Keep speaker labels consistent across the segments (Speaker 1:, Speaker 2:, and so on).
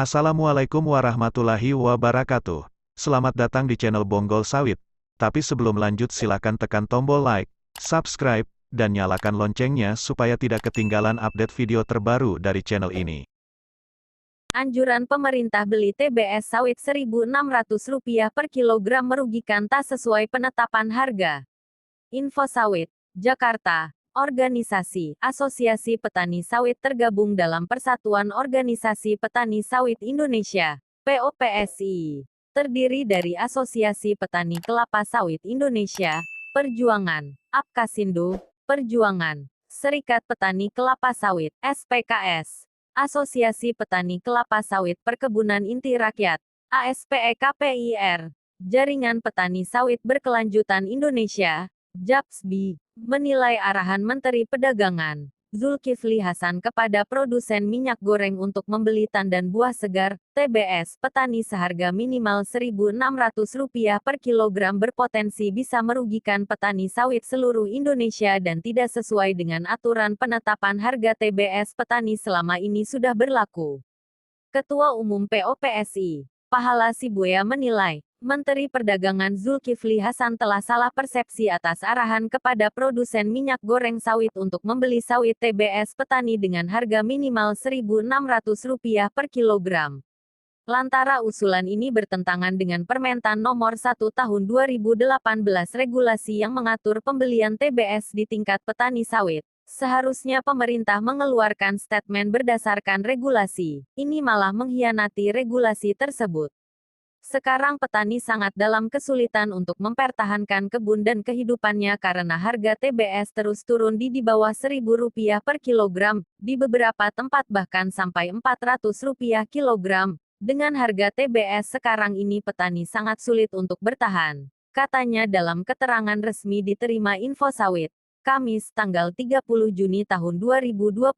Speaker 1: Assalamualaikum warahmatullahi wabarakatuh. Selamat datang di channel Bonggol Sawit. Tapi sebelum lanjut silakan tekan tombol like, subscribe, dan nyalakan loncengnya supaya tidak ketinggalan update video terbaru dari channel ini.
Speaker 2: Anjuran pemerintah beli TBS sawit Rp1.600 per kilogram merugikan tak sesuai penetapan harga. Info Sawit, Jakarta. Organisasi Asosiasi Petani Sawit tergabung dalam Persatuan Organisasi Petani Sawit Indonesia, POPSI. Terdiri dari Asosiasi Petani Kelapa Sawit Indonesia, Perjuangan, Apkasindo, Perjuangan, Serikat Petani Kelapa Sawit, SPKS, Asosiasi Petani Kelapa Sawit Perkebunan Inti Rakyat, ASPEKPIR, Jaringan Petani Sawit Berkelanjutan Indonesia, JAPSBI, menilai arahan Menteri Perdagangan, Zulkifli Hasan kepada produsen minyak goreng untuk membeli tandan buah segar, TBS, petani seharga minimal Rp1.600 per kilogram berpotensi bisa merugikan petani sawit seluruh Indonesia dan tidak sesuai dengan aturan penetapan harga TBS petani selama ini sudah berlaku. Ketua Umum POPSI, Pahala Sibuya menilai, Menteri Perdagangan Zulkifli Hasan telah salah persepsi atas arahan kepada produsen minyak goreng sawit untuk membeli sawit TBS petani dengan harga minimal Rp1.600 per kilogram. Lantara usulan ini bertentangan dengan Permentan Nomor 1 Tahun 2018 regulasi yang mengatur pembelian TBS di tingkat petani sawit. Seharusnya pemerintah mengeluarkan statement berdasarkan regulasi. Ini malah mengkhianati regulasi tersebut. Sekarang petani sangat dalam kesulitan untuk mempertahankan kebun dan kehidupannya karena harga TBS terus turun di bawah Rp1.000 per kilogram, di beberapa tempat bahkan sampai Rp400 kilogram. Dengan harga TBS sekarang ini petani sangat sulit untuk bertahan, katanya dalam keterangan resmi diterima Info Sawit, Kamis tanggal 30 Juni tahun 2022.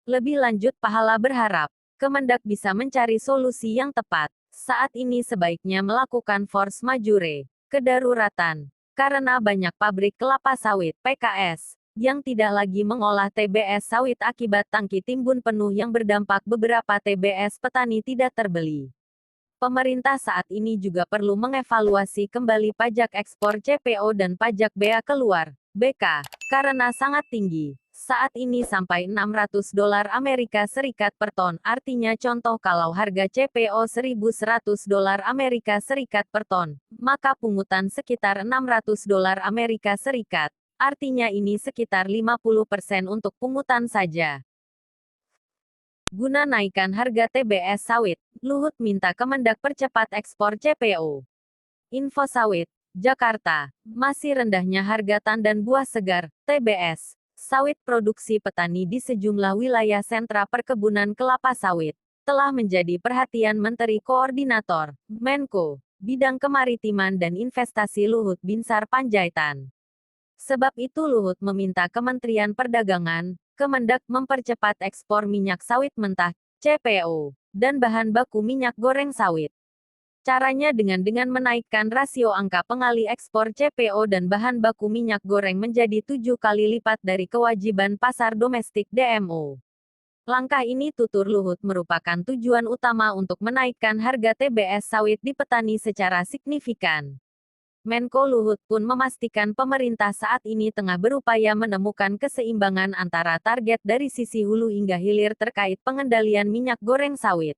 Speaker 2: Lebih lanjut Pahala berharap, Kemendak bisa mencari solusi yang tepat. Saat ini sebaiknya melakukan force majeure, kedaruratan, karena banyak pabrik kelapa sawit, PKS, yang tidak lagi mengolah TBS sawit akibat tangki timbun penuh yang berdampak beberapa TBS petani tidak terbeli. Pemerintah saat ini juga perlu mengevaluasi kembali pajak ekspor CPO dan pajak bea keluar, BK, karena sangat tinggi. Saat ini sampai $600 Amerika Serikat per ton, artinya contoh kalau harga CPO $1.100 Amerika Serikat per ton, maka pungutan sekitar $600 Amerika Serikat, artinya ini sekitar 50% untuk pungutan saja. Guna naikkan harga TBS sawit, Luhut minta Kemendak percepat ekspor CPO. Info Sawit, Jakarta, masih rendahnya harga tandan buah segar, TBS. Sawit produksi petani di sejumlah wilayah sentra perkebunan kelapa sawit, telah menjadi perhatian Menteri Koordinator, Menko, Bidang Kemaritiman dan Investasi Luhut Binsar Panjaitan. Sebab itu Luhut meminta Kementerian Perdagangan, Kemendak mempercepat ekspor minyak sawit mentah, CPO, dan bahan baku minyak goreng sawit. Caranya dengan menaikkan rasio angka pengali ekspor CPO dan bahan baku minyak goreng menjadi 7 kali lipat dari kewajiban pasar domestik DMO. Langkah ini tutur Luhut merupakan tujuan utama untuk menaikkan harga TBS sawit di petani secara signifikan. Menko Luhut pun memastikan pemerintah saat ini tengah berupaya menemukan keseimbangan antara target dari sisi hulu hingga hilir terkait pengendalian minyak goreng sawit.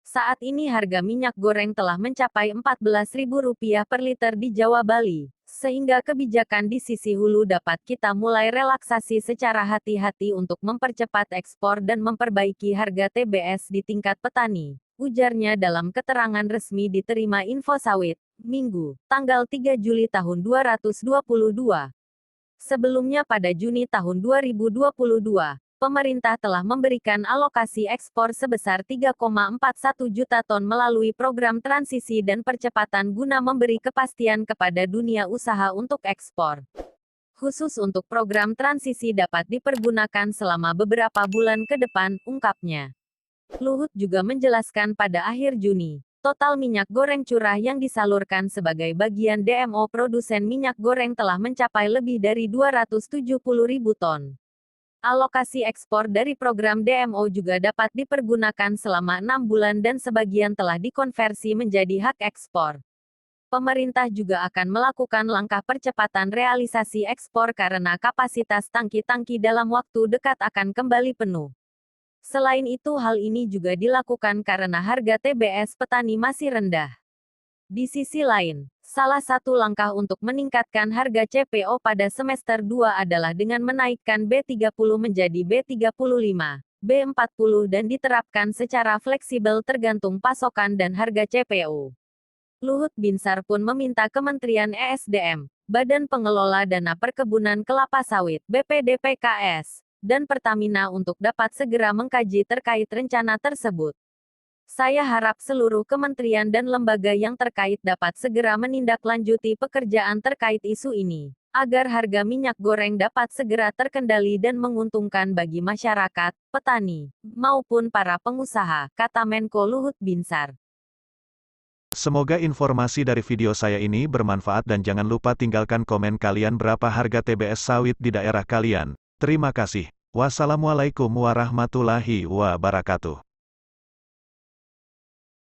Speaker 2: Saat ini harga minyak goreng telah mencapai Rp14.000 per liter di Jawa Bali, sehingga kebijakan di sisi hulu dapat kita mulai relaksasi secara hati-hati untuk mempercepat ekspor dan memperbaiki harga TBS di tingkat petani, ujarnya dalam keterangan resmi diterima Info Sawit, Minggu, tanggal 3 Juli tahun 2022. Sebelumnya pada Juni tahun 2022, pemerintah telah memberikan alokasi ekspor sebesar 3,41 juta ton melalui program transisi dan percepatan guna memberi kepastian kepada dunia usaha untuk ekspor. Khusus untuk program transisi dapat dipergunakan selama beberapa bulan ke depan, ungkapnya. Luhut juga menjelaskan pada akhir Juni, total minyak goreng curah yang disalurkan sebagai bagian DMO produsen minyak goreng telah mencapai lebih dari 270.000 ton. Alokasi ekspor dari program DMO juga dapat dipergunakan selama 6 bulan dan sebagian telah dikonversi menjadi hak ekspor. Pemerintah juga akan melakukan langkah percepatan realisasi ekspor karena kapasitas tangki-tangki dalam waktu dekat akan kembali penuh. Selain itu, hal ini juga dilakukan karena harga TBS petani masih rendah. Di sisi lain, salah satu langkah untuk meningkatkan harga CPO pada semester 2 adalah dengan menaikkan B30 menjadi B35, B40 dan diterapkan secara fleksibel tergantung pasokan dan harga CPO. Luhut Binsar pun meminta Kementerian ESDM, Badan Pengelola Dana Perkebunan Kelapa Sawit (BPDPKS), dan Pertamina untuk dapat segera mengkaji terkait rencana tersebut. Saya harap seluruh kementerian dan lembaga yang terkait dapat segera menindaklanjuti pekerjaan terkait isu ini, agar harga minyak goreng dapat segera terkendali dan menguntungkan bagi masyarakat, petani, maupun para pengusaha, kata Menko Luhut Binsar.
Speaker 1: Semoga informasi dari video saya ini bermanfaat dan jangan lupa tinggalkan komen kalian berapa harga TBS sawit di daerah kalian. Terima kasih. Wassalamualaikum warahmatullahi wabarakatuh.